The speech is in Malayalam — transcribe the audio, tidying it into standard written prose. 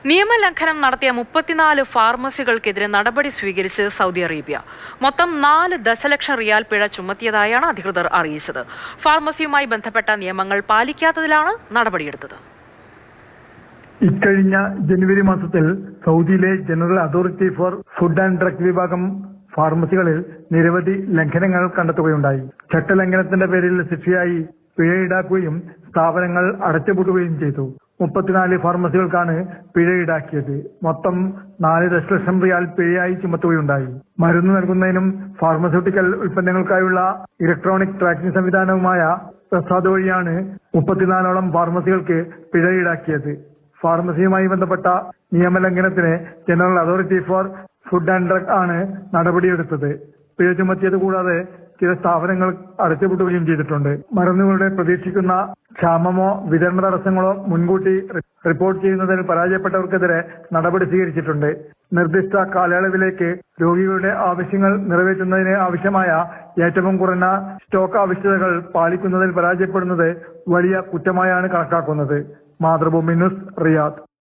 നിയമലംഘനം നടത്തിയ 34 ഫാർമസികൾക്കെതിരെ നടപടി സ്വീകരിച്ച് സൗദി അറേബ്യ. മൊത്തം 4 ദശലക്ഷം റിയാൽ പിഴ ചുമത്തിയതായാണ് അധികൃതർ അറിയിച്ചത്. ഫാർമസിയുമായി ബന്ധപ്പെട്ട നിയമങ്ങൾ പാലിക്കാത്തതിലാണ് നടപടിയെടുത്തത്. ഇക്കഴിഞ്ഞ ജനുവരി മാസത്തിൽ സൗദിയിലെ general authority for food and drug വിഭാഗം ഫാർമസികളിൽ നിരവധി ലംഘനങ്ങൾ കണ്ടെത്തുകയുണ്ടായി. ചട്ടലംഘനത്തിന്റെ പേരിൽ ശിക്ഷയായി പിഴ ഈടാക്കുകയും സ്ഥാപനങ്ങൾ അടച്ചുപൂട്ടുകയും ചെയ്തു. 34 ഫാർമസികൾക്കാണ് പിഴ ഈടാക്കിയത്. മൊത്തം 4 ദശലക്ഷം റിയാൽ പിഴയായി ചുമത്തുകയുണ്ടായി. മരുന്ന് നൽകുന്നതിനും ഫാർമസ്യൂട്ടിക്കൽ ഉൽപ്പന്നങ്ങൾക്കായുള്ള ഇലക്ട്രോണിക് ട്രാക്കിംഗ് സംവിധാനവുമായ പ്രസാദ് വഴിയാണ് 34ഓളം ഫാർമസികൾക്ക് പിഴ ഈടാക്കിയത്. ഫാർമസിയുമായി ബന്ധപ്പെട്ട നിയമലംഘനത്തിന് general authority for food and drug ആണ് നടപടിയെടുത്തത്. പിഴ ചുമത്തിയത് കൂടാതെ ചില സ്ഥാപനങ്ങൾ അടച്ചുപൂട്ടുകയും ചെയ്തിട്ടുണ്ട്. മരുന്നുകളുടെ പ്രതീക്ഷിക്കുന്ന ക്ഷാമമോ വിതരണ തടസ്സങ്ങളോ മുൻകൂട്ടി റിപ്പോർട്ട് ചെയ്യുന്നതിൽ പരാജയപ്പെട്ടവർക്കെതിരെ നടപടി സ്വീകരിച്ചിട്ടുണ്ട്. നിർദ്ദിഷ്ട കാലയളവിലേക്ക് രോഗികളുടെ ആവശ്യങ്ങൾ നിറവേറ്റുന്നതിന് ആവശ്യമായ ഏറ്റവും കുറഞ്ഞ സ്റ്റോക്ക് ആവശ്യകതകൾ പാലിക്കുന്നതിൽ പരാജയപ്പെടുന്നത് വലിയ കുറ്റമായാണ് കണക്കാക്കുന്നത്. Mathrubhumi news, Riyadh.